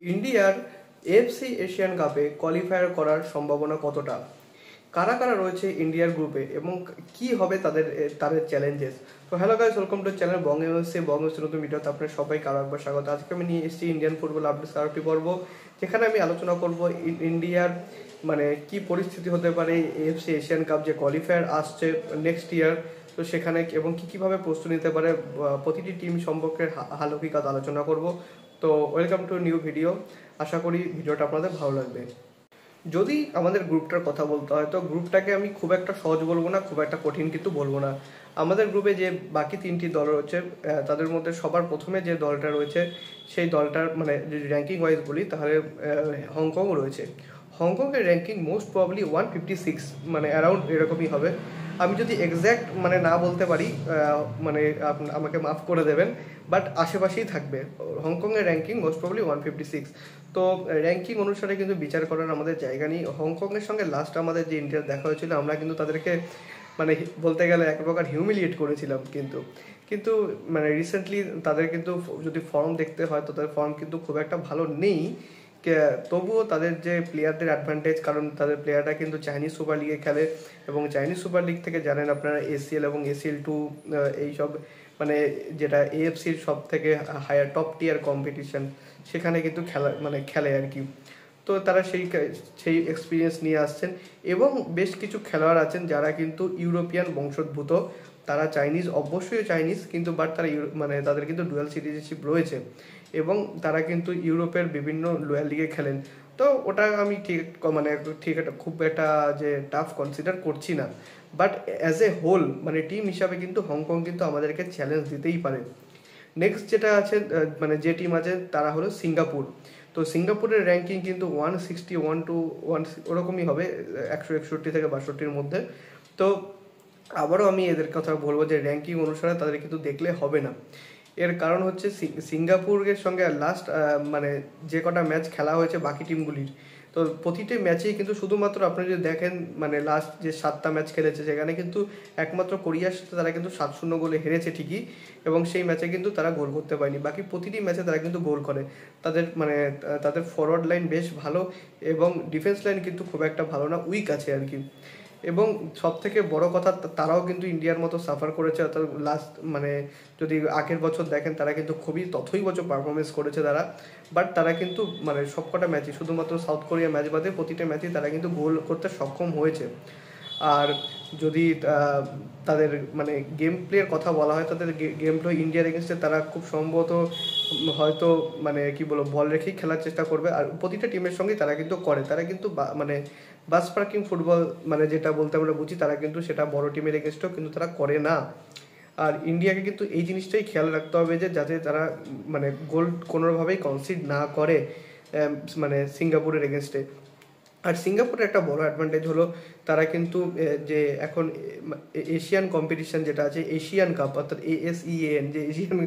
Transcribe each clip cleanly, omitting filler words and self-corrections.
ইন্ডিয়ার AFC Asian কাপে qualifier করার সম্ভাবনা কতটা? কারা কারা রয়েছে ইন্ডিয়ার গ্রুপে এবং কি হবে তাদের তাদের চ্যালেঞ্জেস? তো hello guys, welcome to channel Bong MSc নতুন ভিডিওতে আপনার সবাইকে আরও একবার স্বাগত। আজকে আমি নিয়ে এসেছি ইন্ডিয়ান ফুটবল আপডেটস আরেকটি পর্ব, যেখানে আমি আলোচনা করব ইন্ডিয়ার কি পরিস্থিতি হতে পারে এএফসি এশিয়ান কাপ যে কোয়ালিফায়ার আসছে নেক্সট ইয়ার, তো সেখানে এবং কীভাবে প্রস্তুতি নিতে পারে প্রতিটি টিম সম্পর্কে হালকিকাত আলোচনা করব। তো ওয়েলকাম টু নিউ ভিডিও, আশা করি ভিডিওটা আপনাদের ভালো লাগবে। যদি আমাদের গ্রুপটার কথা বলতে হয়, তো গ্রুপটাকে আমি খুব একটা সহজ বলবো না, খুব একটা কঠিন কিন্তু বলবো না। আমাদের গ্রুপে যে বাকি তিনটি দল রয়েছে, তাদের মধ্যে সবার প্রথমে যে দলটা রয়েছে সেই দলটার যদি র্যাঙ্কিং ওয়াইজ বলি, তাহলে হংকং রয়েছে। হংকংয়ের র্যাঙ্কিং মোস্ট প্রবলি 156, অ্যারাউন্ড এরকমই হবে। আমি যদি এক্স্যাক্ট না বলতে পারি, আমাকে মাফ করে দেবেন, বাট আশেপাশেই থাকবে। হংকংয়ের র্যাঙ্কিং মোস্ট প্রবলি 156। তো র্যাঙ্কিং অনুসারে কিন্তু বিচার করার আমাদের জায়গা নেই। হংকংয়ের সঙ্গে লাস্ট আমাদের যে ইন্ডিয়ার দেখা হয়েছিল, আমরা কিন্তু তাদেরকে বলতে গেলে এক প্রকার হিউমিলিয়েট করেছিলাম। কিন্তু রিসেন্টলি তাদের কিন্তু যদি ফর্ম দেখতে হয়, তো তাদের ফর্ম কিন্তু খুব একটা ভালো নেই। তবুও তাদের যে প্লেয়ারদের অ্যাডভান্টেজ, কারণ তাদের প্লেয়াররা কিন্তু চাইনিজ সুপার লিগে খেলে, এবং চাইনিজ সুপার লিগ থেকে জানেন আপনারা এসিএল এবং এসিএল2 এইসব যেটা এএফসির সব থেকে হায়ার টপ টিয়ার কম্পিটিশন, সেখানে কিন্তু খেলে আর কি। তো তারা সেই এক্সপিরিয়েন্স নিয়ে আসছেন, এবং বেশ কিছু খেলোয়াড় আছেন যারা কিন্তু ইউরোপিয়ান বংশোদ্ভূত। তারা চাইনিজ, অবশ্যই চাইনিজ, কিন্তু বাট তারা তাদের কিন্তু ডুয়াল সিটিজেনশিপ রয়েছে, এবং তারা কিন্তু ইউরোপের বিভিন্ন লোয়ার লিগে খেলেন। তো ওটা আমি ঠিক একটা খুব একটা যে টাফ কনসিডার করছি না, but as a whole team হিসাবে কিন্তু হংকং কিন্তু আমাদেরকে চ্যালেঞ্জ দিতেই পারে। নেক্সট যেটা আছে যে টিম আছে, তারা হলো সিঙ্গাপুর। তো সিঙ্গাপুরের র্যাঙ্কিং কিন্তু 161 টু 1 ওরকমই হবে, 161 থেকে 62-র মধ্যে। তো আবারও আমি এদের কথা বলবো যে র্যাঙ্কিং অনুসারে তাদের কিন্তু দেখলে হবে না। এর কারণ হচ্ছে সিঙ্গাপুরের সঙ্গে লাস্ট যে কটা ম্যাচ খেলা হয়েছে বাকি টিমগুলির, তো প্রতিটি ম্যাচেই কিন্তু শুধুমাত্র আপনি যদি দেখেন লাস্ট যে 7টা ম্যাচ খেলেছে, সেখানে কিন্তু একমাত্র কোরিয়ার সাথে তারা কিন্তু 7-0 গোলে হেরেছে ঠিকই, এবং সেই ম্যাচে কিন্তু তারা গোল করতে পারেনি। বাকি প্রতিটি ম্যাচে তারা কিন্তু গোল করে। তাদের তাদের ফরওয়ার্ড লাইন বেশ ভালো, এবং ডিফেন্স লাইন কিন্তু খুব একটা ভালো না, উইক আছে আর কি। এবং সব থেকে বড় কথা, তারাও কিন্তু ইন্ডিয়ার মতো সাফার করেছে। অর্থাৎ লাস্ট যদি আগের বছর দেখেন, তারা কিন্তু খুবই তথই বছর পারফরমেন্স করেছে তারা, বাট তারা কিন্তু সবকটা ম্যাচই, শুধুমাত্র সাউথ কোরিয়া ম্যাচ বাদে প্রতিটা ম্যাচই তারা কিন্তু গোল করতে সক্ষম হয়েছে। আর যদি তাদের গেম প্লের কথা বলা হয়, তাদের গেম প্লে ইন্ডিয়ার এগেনস্টে তারা খুব সম্ভবত হয়তো বল রেখেই খেলার চেষ্টা করবে। আর প্রতিটা টিমের সঙ্গেই তারা কিন্তু করে, তারা কিন্তু বাস পার্কিং ফুটবল যেটা বলতে আমরা বুঝি, তারা কিন্তু সেটা বড় টিমের এগেনস্টেও কিন্তু তারা করে না। আর ইন্ডিয়াকে কিন্তু এই জিনিসটাই খেয়াল রাখতে হবে যে যাতে তারা গোল কোনোভাবেই কনসিড না করে সিঙ্গাপুরের এগেনস্টে। আর সিঙ্গাপুরের একটা বড় অ্যাডভান্টেজ হলো, তারা কিন্তু যে এখন এশিয়ান কম্পিটিশান যেটা আছে, এশিয়ান কাপ, অর্থাৎ ASEAN যে এশিয়ান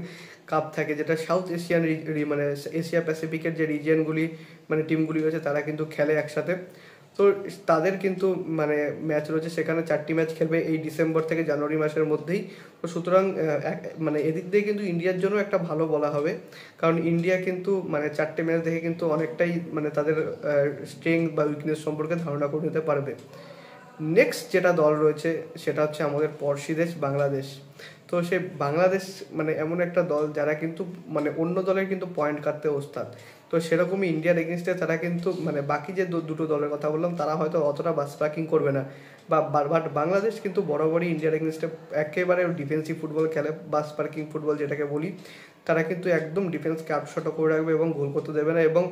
কাপ থাকে, যেটা সাউথ এশিয়ান এশিয়া প্যাসিফিকের যে রিজিয়নগুলি টিমগুলি রয়েছে, তারা কিন্তু খেলে একসাথে। তো তাদের কিন্তু ম্যাচ রয়েছে, সেখানে 4টি ম্যাচ খেলবে এই ডিসেম্বর থেকে জানুয়ারি মাসের মধ্যেই। তো সুতরাং এদিক দিয়ে কিন্তু ইন্ডিয়ার জন্য একটা ভালো বলা হবে, কারণ ইন্ডিয়া কিন্তু 4টে ম্যাচ দেখে কিন্তু অনেকটাই তাদের স্ট্রেংথ বা উইকনেস সম্পর্কে ধারণা করে নিতে পারবে। নেক্সট যেটা দল রয়েছে, সেটা হচ্ছে আমাদের পড়শি দেশ বাংলাদেশ। তো সে বাংলাদেশ এমন একটা দল যারা কিন্তু অন্য দলের কিন্তু পয়েন্ট কাটতে ওস্তাদ। তো সেরকমই ইন্ডিয়ার এগেনস্টে তারা কিন্তু বাকি যে দুটো দলের কথা বললাম, তারা হয়তো অতটা বাস ট্র্যাকিং করবে না, বাট বাংলাদেশ কিন্তু বরাবরই ইন্ডিয়ার এগেনস্টে একেবারে ডিফেন্সিভ ফুটবল খেলে, বাস পার্কিং ফুটবল যেটাকে বলি। তারা কিন্তু একদম ডিফেন্সকে আপশট করে রাখবে এবং গোল করতে দেবে না, এবং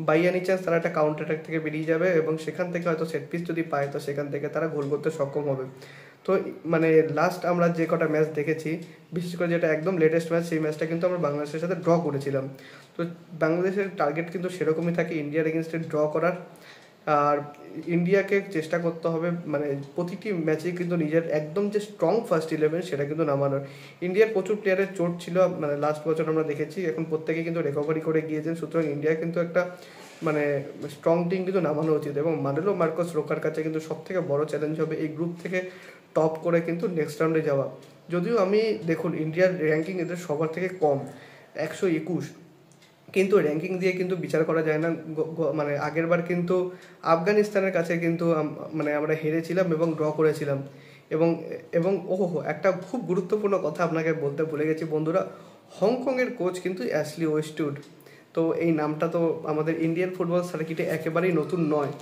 বাই এনি চান্স তারা একটা কাউন্টার অ্যাটাক থেকে বেরিয়ে যাবে, এবং সেখান থেকে হয়তো সেট পিস যদি পায়, তো সেখান থেকে তারা গোল করতে সক্ষম হবে। তো লাস্ট আমরা যে কটা ম্যাচ দেখেছি, বিশেষ করে যেটা একদম লেটেস্ট ম্যাচ, সেই ম্যাচটা কিন্তু আমরা বাংলাদেশের সাথে ড্র করেছিলাম। তো বাংলাদেশের টার্গেট কিন্তু সেরকমই থাকে, ইন্ডিয়ার এগেনস্টে ড্র করার। আর ইন্ডিয়াকে চেষ্টা করতে হবে প্রতিটি ম্যাচে কিন্তু নিজের একদম যে স্ট্রং ফার্স্ট 11 সেটা কিন্তু নামানোর। ইন্ডিয়ার প্রচুর প্লেয়ারের চোট ছিল, লাস্ট বছর আমরা দেখেছি, এখন প্রত্যেকে কিন্তু রিকভারি করে গিয়েছেন। সুতরাং ইন্ডিয়া কিন্তু একটা স্ট্রং টিম কিন্তু নামানো উচিত, এবং মানেলো মার্কোস রোকার কাছে কিন্তু সব থেকে বড় চ্যালেঞ্জ হবে এই গ্রুপ থেকে টপ করে কিন্তু নেক্সট রাউন্ডে যাওয়া। যদিও আমি দেখুন, ইন্ডিয়ার র্যাঙ্কিং এদের সবার থেকে কম, 121। কিন্তু র্যাঙ্কিং দিয়ে কিন্তু বিচার করা যায় না। মানে আগের বার কিন্তু আফগানিস্তানের কাছে কিন্তু মানে আমরা হেরেছিলাম এবং ড্র করেছিলাম। এবং এবং ওহো, একটা খুব গুরুত্বপূর্ণ কথা আপনাকে বলতে ভুলে গেছি বন্ধুরা, হংকংয়ের কোচ কিন্তু অ্যাশলি ওয়েস্টউড। তো এই নামটা তো আমাদের ইন্ডিয়ান ফুটবল সার্কিটে একেবারেই নতুন নয়।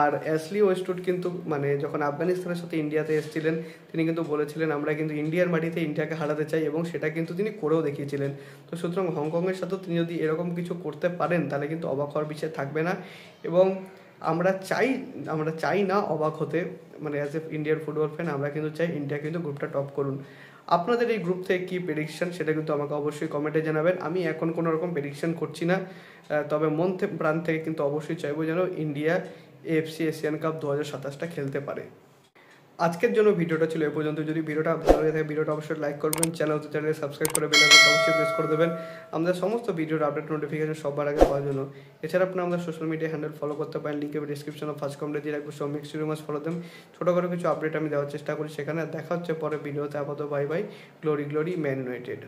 আর অ্যাশলি ওয়েস্টউড কিন্তু মানে যখন আফগানিস্তানের সাথে ইন্ডিয়াতে এসেছিলেন, তিনি কিন্তু বলেছিলেন আমরা কিন্তু ইন্ডিয়ার মাটিতে ইন্ডিয়াকে হারাতে চাই, এবং সেটা কিন্তু তিনি করেও দেখিয়েছিলেন। তো সুতরাং হংকংয়ের সাথেও তিনি যদি এরকম কিছু করতে পারেন তাহলে কিন্তু অবাক হওয়ার বিষয় থাকবে না। এবং আমরা চাই না অবাক হতে, মানে as a Indian football fan আমরা কিন্তু চাই ইন্ডিয়া কিন্তু গ্রুপটা টপ করুন। আপনাদের এই গ্রুপ থেকে কী প্রেডিকশন সেটা কিন্তু আমাকে অবশ্যই কমেন্টে জানাবেন। আমি এখন কোনো রকম প্রেডিকশন করছি না, তবে মন প্রাণ থেকে কিন্তু অবশ্যই চাইবো যেন ইন্ডিয়া এএফসি এশিয়ান কাপ 2027টা খেলতে পারে। আজকের জন্য ভিডিওটা ছিল এ পর্যন্ত। যদি ভিডিওটা ভালো লাগে থাকে ভিডিওটা অবশ্যই লাইক করবেন, চ্যানেলে সাবস্ক্রাইব করে বেল আইকনটা অবশ্যই প্রেস করে দেবেন আমাদের সমস্ত ভিডিওর আপডেট নোটিফিকেশন সবার আগে পাওয়ার জন্য। এছাড়া আপনারা আমাদের সোশ্যাল মিডিয়া হ্যান্ডেল ফলো করতে পারেন, লিঙ্কে ডিসক্রিপশনে ফার্স্ট কমেন্টে দিয়ে রাখবো। সব মিক্স মাস ফলো দেন, ছোটো করে কিছু আপডেট আমি দেওয়ার চেষ্টা করি সেখানে। দেখা হচ্ছে পরে ভিডিওতে। আপাতত bye bye, glory glory man United.